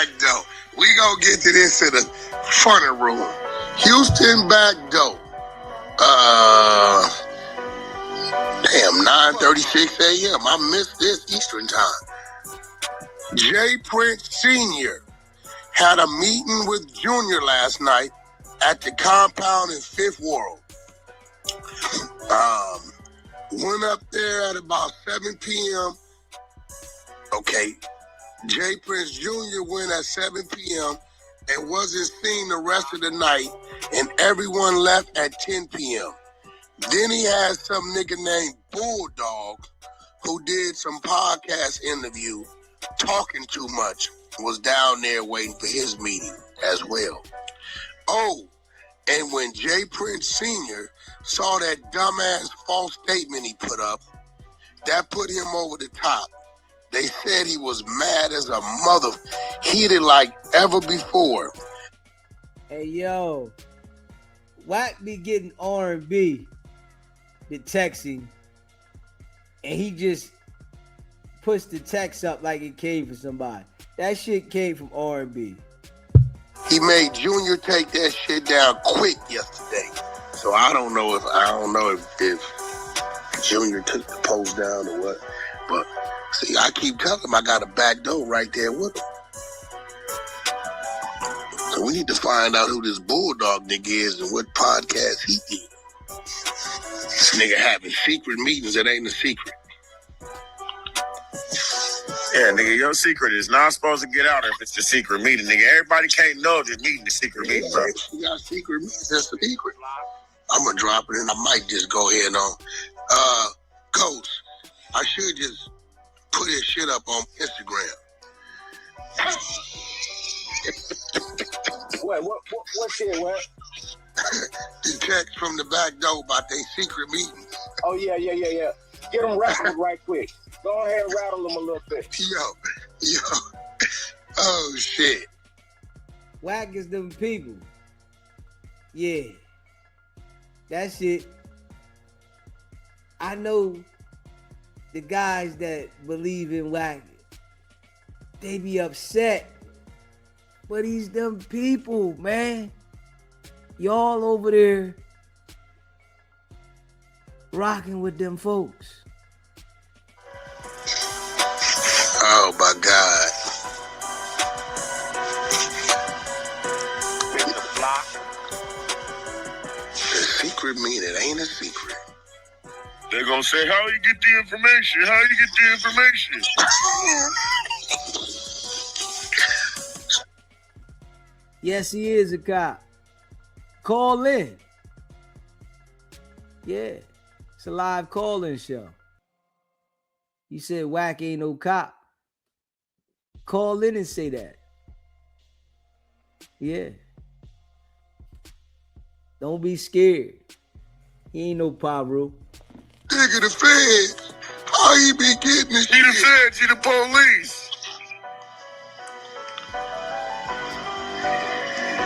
Backdoor. We gonna get to this in the funny room. Houston Backdoor. Damn, 9:36 a.m. I missed this Eastern time. Jay Prince Sr. had a meeting with Junior last night at the compound in Fifth World. Went up there at about 7 p.m. Okay, Jay Prince Jr. went at 7 p.m. and wasn't seen the rest of the night, and everyone left at 10 p.m. Then he had some nigga named Bulldog who did some podcast interview talking too much, was down there waiting for his meeting as well. Oh, and when Jay Prince Sr. saw that dumbass false statement he put up, that put him over the top. They said he was mad as a mother, heated like ever before. Hey, yo, Wack be getting R&B, the texting, and he just puts the text up like it came from somebody. That shit came from R&B. He made Junior take that shit down quick yesterday. So I don't know if Junior took the post down or what. But see, I keep telling him I got a backdoor right there with him. So we need to find out who this Bulldog nigga is and what podcast he did. This nigga having secret meetings that ain't a secret. Yeah, nigga, your secret is not supposed to get out if it's a secret meeting, nigga. Everybody can't know the meeting, the secret meeting, bro. She got secret meetings. That's the secret. I'm gonna drop it and I might just go ahead and on. Ghost, I should just put his shit up on Instagram. What shit, what? The text from the back door about their secret meetings. Oh, yeah. Get them rattled right quick. Go ahead and rattle them a little bit. Yo. Oh, shit. Wack is them people. Yeah. That shit. I know the guys that believe in Wack, they be upset. But he's them people, man. Y'all over there rocking with them folks. Oh my God. The secret mean it ain't a secret. They're gonna say, how you get the information? How you get the information? Yes, he is a cop. Call in. Yeah, it's a live call-in show. You said Wack ain't no cop. Call in and say that. Yeah. Don't be scared. He ain't no Pablo. Nigga, the feds. How he be getting this He the shit? feds, he the police.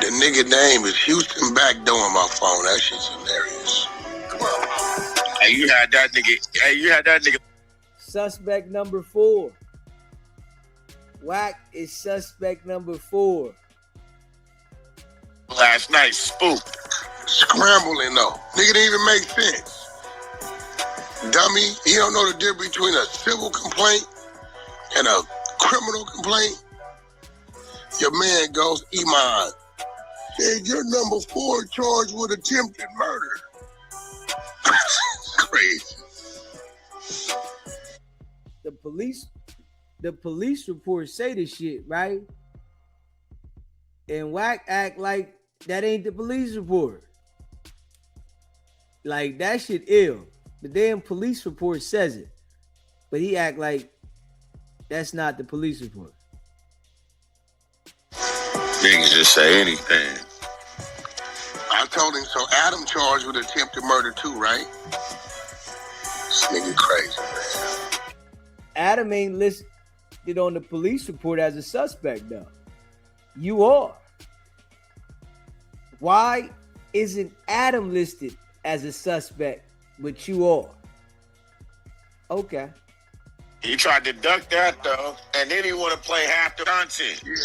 The nigga name is Houston Backdoor on my phone. That shit's hilarious. Come on. Hey, you had that nigga. Suspect number 4. Wack is suspect number 4. Last night, spooked. Scrambling though. Nigga didn't even make sense. Dummy, he don't know the difference between a civil complaint and a criminal complaint. Your man goes, Iman. Said you're number 4 charged with attempted murder. Crazy. The police reports say this shit, right? And Wack act like that ain't the police report. Like that shit ill. The damn police report says it. But he act like that's not the police report. Niggas just say anything. I told him, so Adam charged with attempted murder too, right? This nigga crazy, man. Adam ain't listed on the police report as a suspect, though. You are. Why isn't Adam listed as a suspect, but you are? Okay. He tried to duck that, though, and then he want to play half the content. Yeah.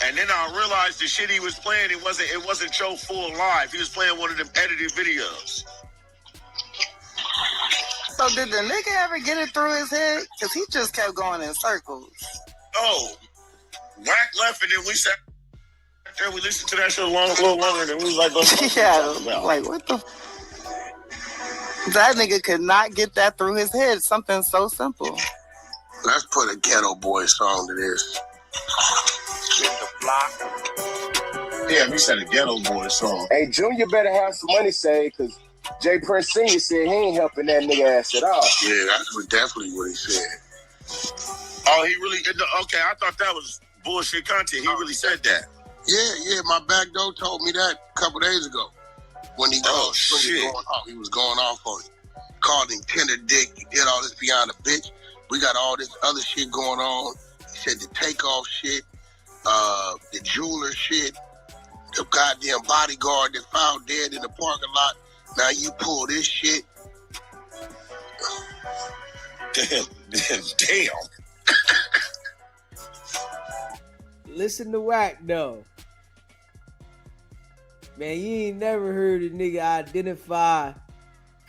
And then I realized the shit he was playing, it wasn't your full live. He was playing one of them edited videos. So did the nigga ever get it through his head? Because he just kept going in circles. Oh, Wack left, and then we sat there. We listened to that shit a little longer, and we was like, like, what the? That nigga could not get that through his head. Something so simple. Let's put a Ghetto Boy song to this. Yeah, we said a Ghetto Boy song. Hey, Junior better have some money saved, because Jay Prince Sr. said he ain't helping that nigga ass at all. Yeah, that's definitely what he said. Oh, he really did. Okay, I thought that was bullshit content. He really said that. Yeah, my Backdoor told me that a couple days ago. When he he was going off on him. Called him tender dick. He did all this beyond a bitch. We got all this other shit going on. He said the takeoff shit, the jeweler shit, the goddamn bodyguard that found dead in the parking lot. Now you pull this shit. Damn. Listen to Wack though. Man, you ain't never heard a nigga identify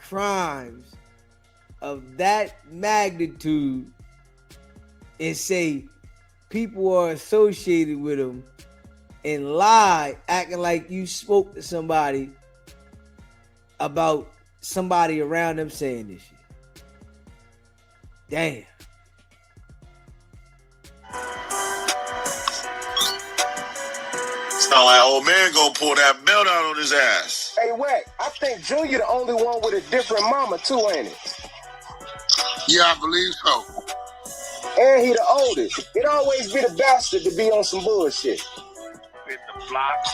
crimes of that magnitude and say people are associated with them and lie, acting like you spoke to somebody about somebody around them saying this shit. Damn. Sound like old man gonna pull that belt out on his ass. Hey, Wack, I think Junior the only one with a different mama too, ain't it? Yeah, I believe so. And he the oldest. It always be the bastard to be on some bullshit. With the block.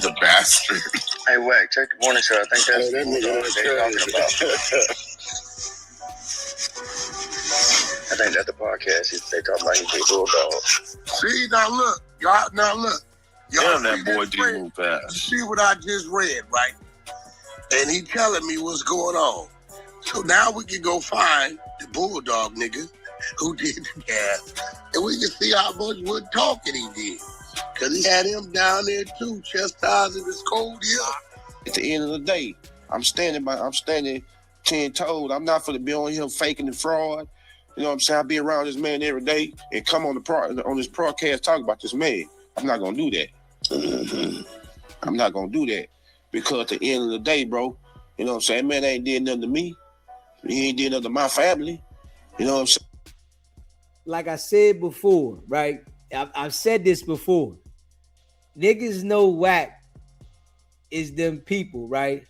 The bastard. Hey, Wack, check the morning show. I think that's that nigga what they talking about. I think that's the podcast. They talking about he big bulldog. See, now look. Y'all Damn, that see boy this did read? move fast. See what I just read, right? And he telling me what's going on. So now we can go find the bulldog nigga who did the gas, and we can see how much wood talking he did. Cause he had him down there too, chastising his cold ear. At the end of the day, I'm standing 10 toes. I'm not for to be on here faking the fraud. You know what I'm saying? I be around this man every day and come on this broadcast talk about this man. I'm not gonna do that. I'm not gonna do that because at the end of the day, bro, you know what I'm saying? Man ain't did nothing to me. He ain't did nothing to my family. You know what I'm saying? Like I said before, right? I've said this before. Niggas know Wack is them people, right?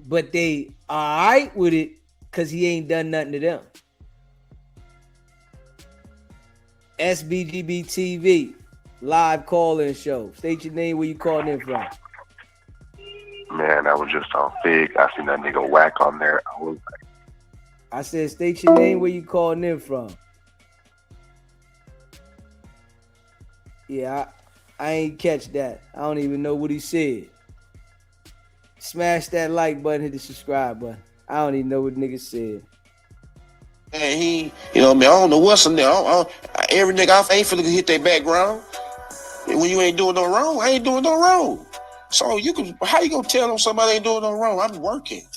But they all right with it because he ain't done nothing to them. SBGB TV, live call-in show. State your name, where you calling in from. Man, I was just on Fig. I seen that nigga Wack on there. I said, state your name, where you calling in from. Yeah, I ain't catch that. I don't even know what he said. Smash that like button, hit the subscribe button. I don't even know what nigga said. And he, you know what I mean? I don't know what's in there. Every nigga I ain't finna hit their background. And when you ain't doing no wrong, I ain't doing no wrong. So how you gonna tell them somebody ain't doing no wrong? I'm working.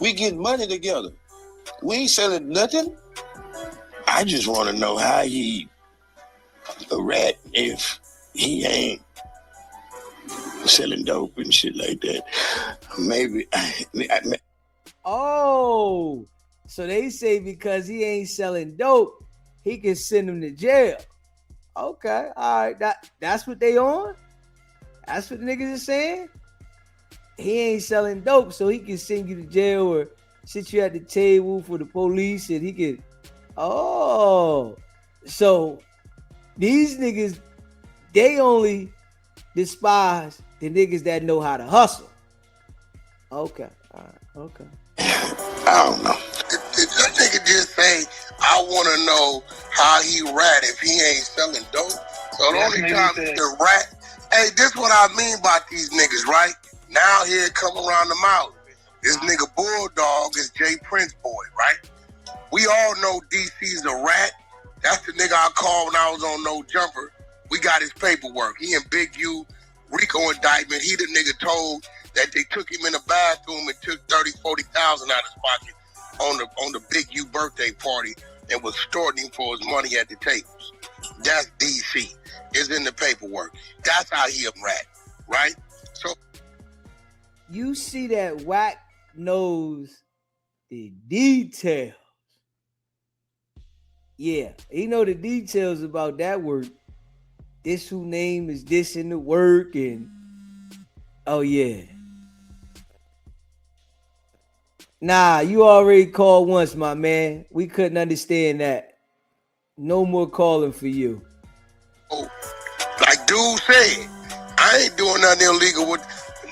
We getting money together. We ain't selling nothing. I just want to know how he a rat if he ain't selling dope and shit like that. Maybe. Oh, so they say because he ain't selling dope, he can send him to jail. Okay, all right. That's what they on? That's what the niggas are saying? He ain't selling dope, so he can send you to jail or sit you at the table for the police and he can... Oh, so these niggas, they only despise the niggas that know how to hustle. Okay, all right, okay. I don't know. That nigga just say, I want to know how he rat if he ain't selling dope. So the only time he can rat, hey, this what I mean by these niggas, right? Now here come around the mouth. This nigga Bulldog is Jay Prince boy, right? We all know DC's a rat. That's the nigga I called when I was on No Jumper We got his paperwork. He and Big U, RICO indictment. He the nigga told that they took him in the bathroom and took 30,000, 40,000 out of his pocket on the Big U birthday party and was extorting him for his money at the tables. That's DC. It's in the paperwork. That's how he a rat, right? So you see that Wack knows the details. Yeah, he know the details about that work. This who name is this in the work, and oh yeah. Nah, you already called once, my man. We couldn't understand that. No more calling for you. Like dude said, I ain't doing nothing illegal with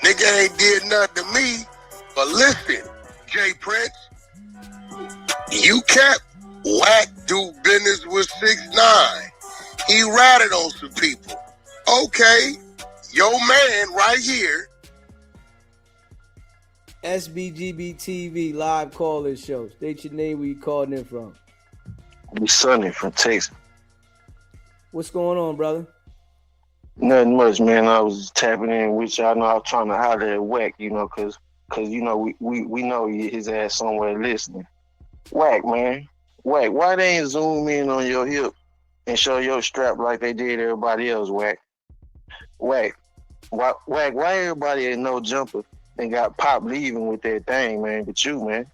nigga ain't did nothing to me. But listen, Jay Prince, you kept Wack do business with 6ix9ine. He ratted on some people. Okay, your man right here. SBGB TV live calling show. State your name, where you calling in from. I'm Sonny from Texas. What's going on, brother? Nothing much, man. I was tapping in with y'all. I know I was trying to holler at Wack, you know, cause you know we know his ass somewhere listening. Wack, man. Wack, why they ain't zoom in on your hip and show your strap like they did everybody else, Wack? Wack, why everybody ain't no jumper and got Pop leaving with that thing, man, but you, man.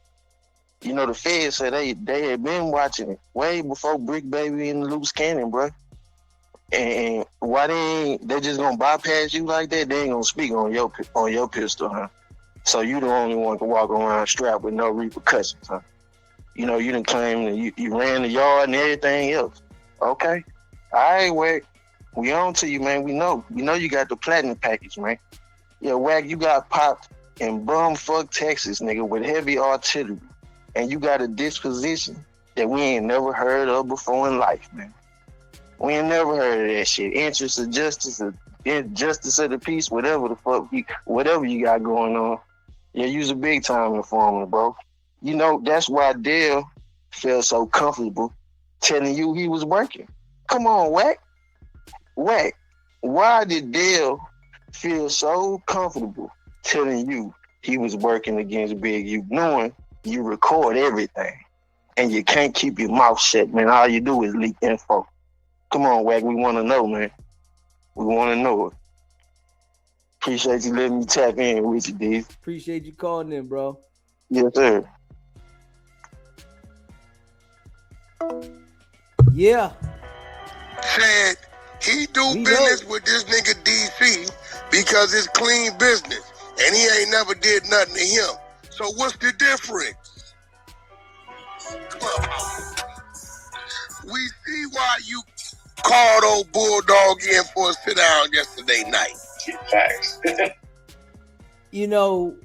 You know, the feds said they had been watching it way before Brick Baby and the Loose Cannon, bro. And why they just gonna bypass you like that? They ain't gonna speak on your pistol, huh? So you the only one can walk around strapped with no repercussions, huh? You know, you done claim that you ran the yard and everything else. Okay. All right, Wack. We on to you, man. We know you got the platinum package, man. Yeah, Wack, you got popped in bumfuck Texas, nigga, with heavy artillery. And you got a disposition that we ain't never heard of before in life, man. We ain't never heard of that shit. Interest of justice, justice of the peace, whatever the fuck, whatever you got going on. Yeah, you's a big time informer, bro. You know, that's why Dale felt so comfortable telling you he was working. Come on, Wack. Wack, why did Dale feel so comfortable telling you he was working against Big U, knowing you record everything and you can't keep your mouth shut, man? All you do is leak info. Come on, Wack, we want to know, man. We want to know it. Appreciate you letting me tap in with you, D. Appreciate you calling in, bro. Yes, sir. Yeah. Said he do business with this nigga DC because it's clean business and he ain't never did nothing to him. So what's the difference? We see why you called old Bulldog in for a sit down yesterday night. Facts. You know,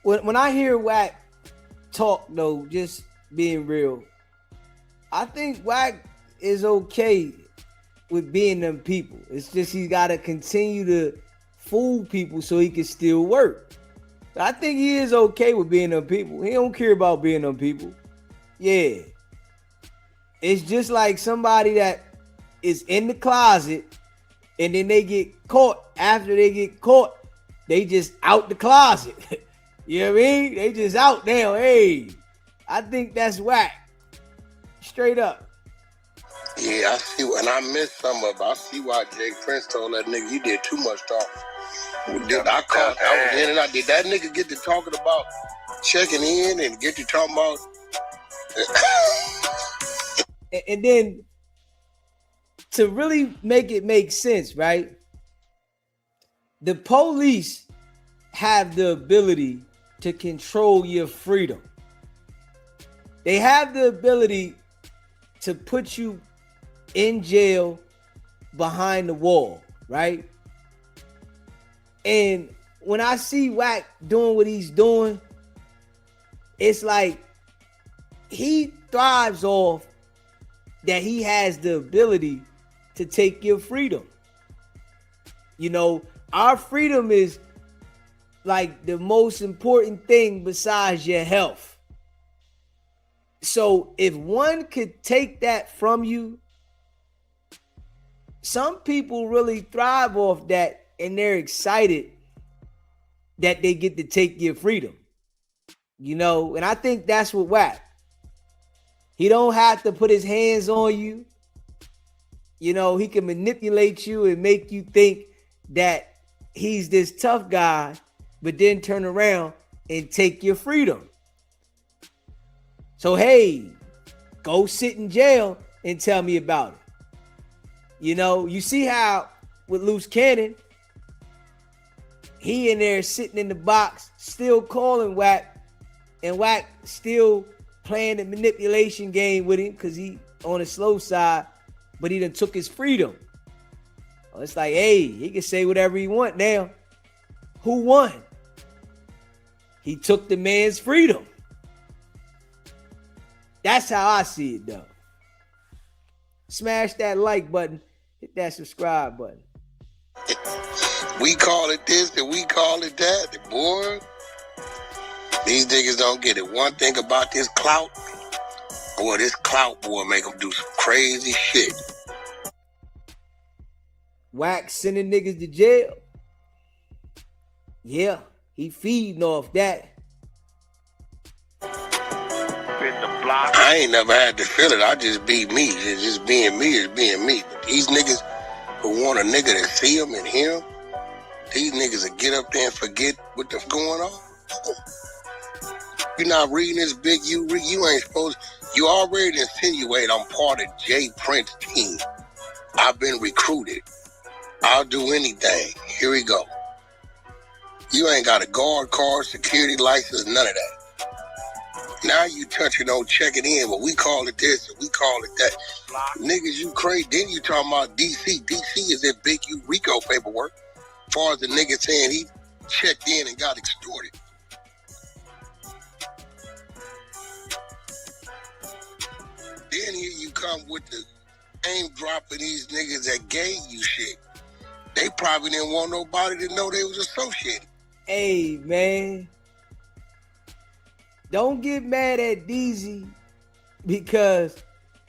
when I hear Wack talk, though, just being real, I think Wack is okay with being them people. It's just he got to continue to fool people so he can still work. I think he is okay with being them people. He don't care about being them people. Yeah. It's just like somebody that is in the closet and then they get caught. After they get caught, they just out the closet. You know what I mean? They just out now. Hey, I think that's Wack. Straight up. Yeah, I see, and I missed some of it. I see why Jay Prince told that nigga you did too much talking. I was in and I did that nigga get to talking about checking in and get to talking about and then to really make it make sense, right? The police have the ability to control your freedom. They have the ability to put you in jail behind the wall, right? And when I see Wack doing what he's doing, it's like he thrives off that he has the ability to take your freedom. You know, our freedom is like the most important thing besides your health. So if one could take that from you, some people really thrive off that, and they're excited that they get to take your freedom. You know, and I think that's what Wack. He don't have to put his hands on you. You know, he can manipulate you and make you think that he's this tough guy, but then turn around and take your freedom. So, hey, go sit in jail and tell me about it. You know, you see how with Loose Cannon, he in there sitting in the box, still calling Wack, and Wack still playing the manipulation game with him because he on the slow side, but he done took his freedom. It's like, hey, he can say whatever he want now. Who won? He took the man's freedom. That's how I see it, though. Smash that like button. Hit that subscribe button. We call it this and we call it that. Boy, these niggas don't get it. One thing about this clout, boy, this clout, boy, make them do some crazy shit. Wack sending niggas to jail. Yeah, he feeding off that. I ain't never had to feel it. I just be me. It's just being me is being me. But these niggas who want a nigga to see him and hear him, these niggas will get up there and forget what the going on. You're not reading this big, you ain't supposed, you already insinuate I'm part of Jay Prince's team. I've been recruited. I'll do anything. Here we go. You ain't got a guard card, security license, none of that. Now you touching on checking in, but we call it this and we call it that. Niggas, you crazy. Then you talking about DC. DC is that big U RICO paperwork. As far as the nigga saying he checked in and got extorted. Then here you come with the name dropping these niggas that gave you shit. They probably didn't want nobody to know they was associated. Hey, man. Don't get mad at DZ because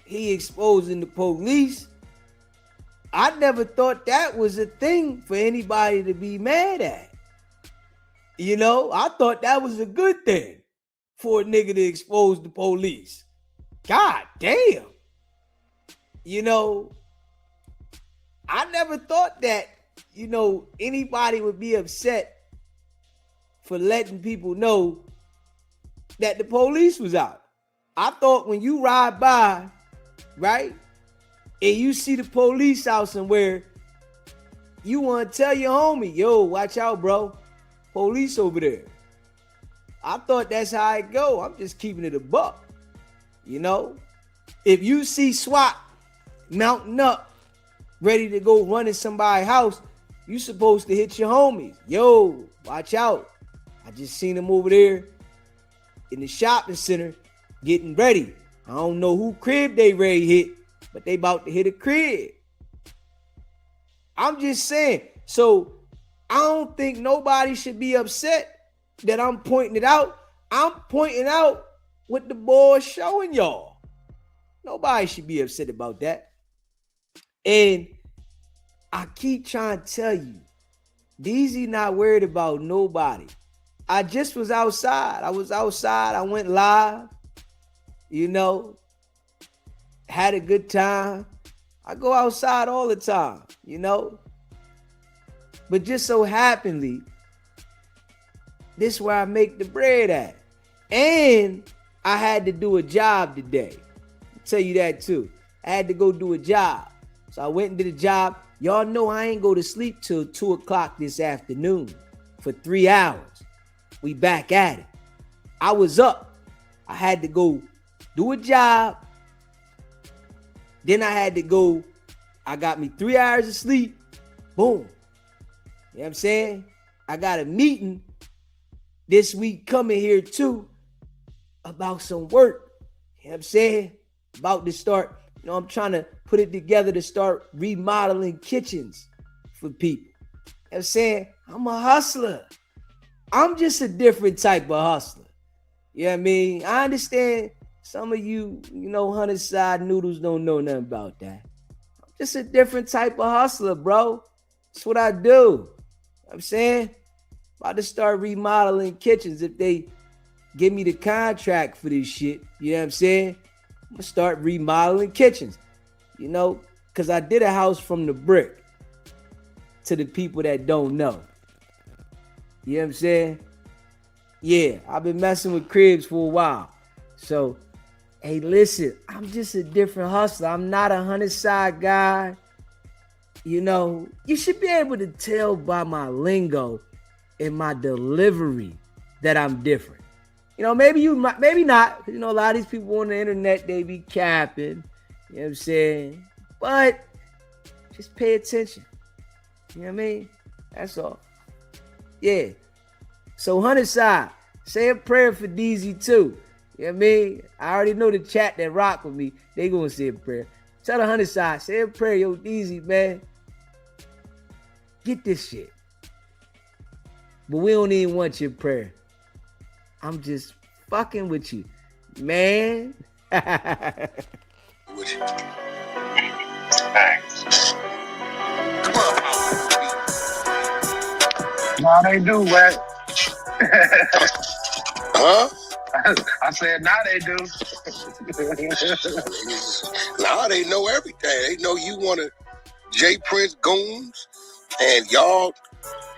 he exposing the police. I never thought that was a thing for anybody to be mad at. You know, I thought that was a good thing for a nigga to expose the police. God damn. You know, I never thought that, you know, anybody would be upset for letting people know that the police was out. I thought when you ride by, right, and you see the police out somewhere, you want to tell your homie, yo, watch out, bro. Police over there. I thought that's how it go. I'm just keeping it a buck. You know, if you see SWAT mounting up, ready to go run in somebody's house, you supposed to hit your homies. Yo, watch out. I just seen them over there in the shopping center getting ready. I don't know who crib they ready hit, but they about to hit a crib. I'm just saying. So I don't think nobody should be upset that I'm pointing it out. I'm pointing out what the boy's showing y'all. Nobody should be upset about that. And I keep trying to tell you, DZ not worried about nobody. I just was outside. I was outside. I went live. You know, had a good time. I go outside all the time, you know. But just so happenly, this is where I make the bread at. And I had to do a job today. I'll tell you that too. I had to go do a job. So I went and did a job. Y'all know I ain't go to sleep till 2 o'clock this afternoon for 3 hours. We back at it. I was up. I had to go do a job. Then I had to go. I got me 3 hours of sleep. Boom. You know what I'm saying? I got a meeting this week coming here too about some work. You know what I'm saying? About to start, you know, I'm trying to put it together to start remodeling kitchens for people. You know what I'm saying? I'm a hustler. I'm just a different type of hustler. You know what I mean? I understand some of you, you know, 100 side noodles don't know nothing about that. I'm Just a different type of hustler, bro. That's what I do. You know what I'm saying? About to start remodeling kitchens if they give me the contract for this shit. You know what I'm saying? I'm gonna start remodeling kitchens. You know, because I did a house from the brick to the people that don't know. You know what I'm saying? Yeah, I've been messing with cribs for a while. So, hey, listen, I'm just a different hustler. I'm not a 100-side guy. You know, you should be able to tell by my lingo and my delivery that I'm different. You know, maybe you might, maybe not. You know, a lot of these people on the internet, they be capping. You know what I'm saying? But just pay attention. You know what I mean? That's all. Yeah. So 100 side, say a prayer for DZ too. You know what I mean? I already know the chat that rock with me. They gonna say a prayer. Tell the 100 side, say a prayer, yo, DZ, man. Get this shit. But we don't even want your prayer. I'm just fucking with you, man. Thanks. Nah, they do, Wack. Huh? I said, nah, they do. Now they know everything. They know you want to J Prince goons, and y'all,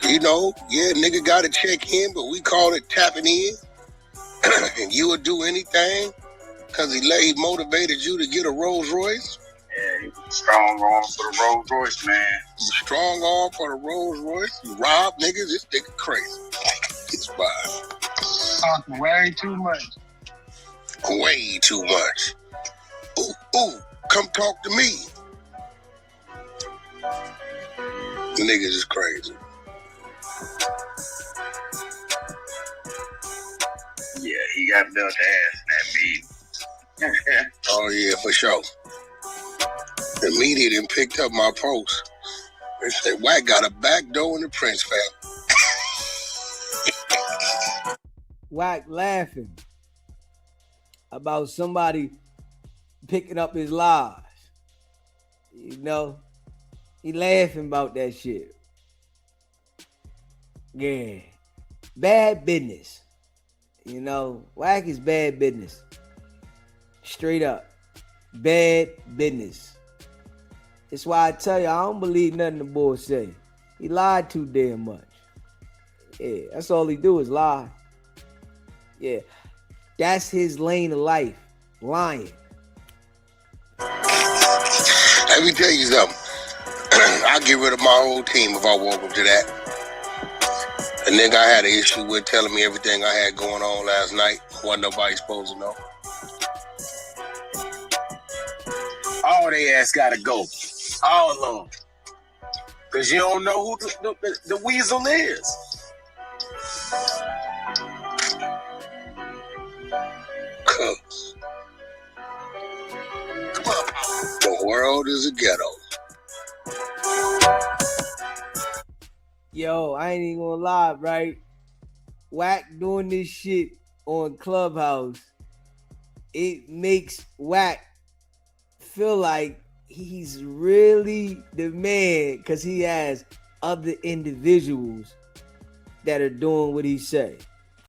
you know, yeah, nigga got to check in, but we call it tapping in. And you would do anything because he motivated you to get a Rolls Royce. Yeah, strong arm for the Rolls Royce, man. Strong arm for the Rolls Royce. You rob niggas. This nigga crazy. It's fine. Talking way too much. Way too much. Ooh, come talk to me. Niggas is crazy. Yeah, he got built ass in that meeting. Oh yeah, for sure. The media then picked up my post and said, Wack got a backdoor in the Prince family. Wack laughing about somebody picking up his lies. You know, he laughing about that shit. Yeah. Bad business. You know, Wack is bad business. Straight up. Bad business. That's why I tell you, I don't believe nothing the boy say. He lied too damn much. Yeah, that's all he do is lie. Yeah. That's his lane of life. Lying. Let me tell you something. I'll get rid of my whole team if I walk up to that. A nigga I had an issue with telling me everything I had going on last night. Wasn't nobody supposed to know. All they ass gotta go. All of them. Because you don't know who the weasel is. Cause the world is a ghetto. Yo, I ain't even gonna lie, right? Wack doing this shit on Clubhouse, it makes Wack feel like he's really the man because he has other individuals that are doing what he say.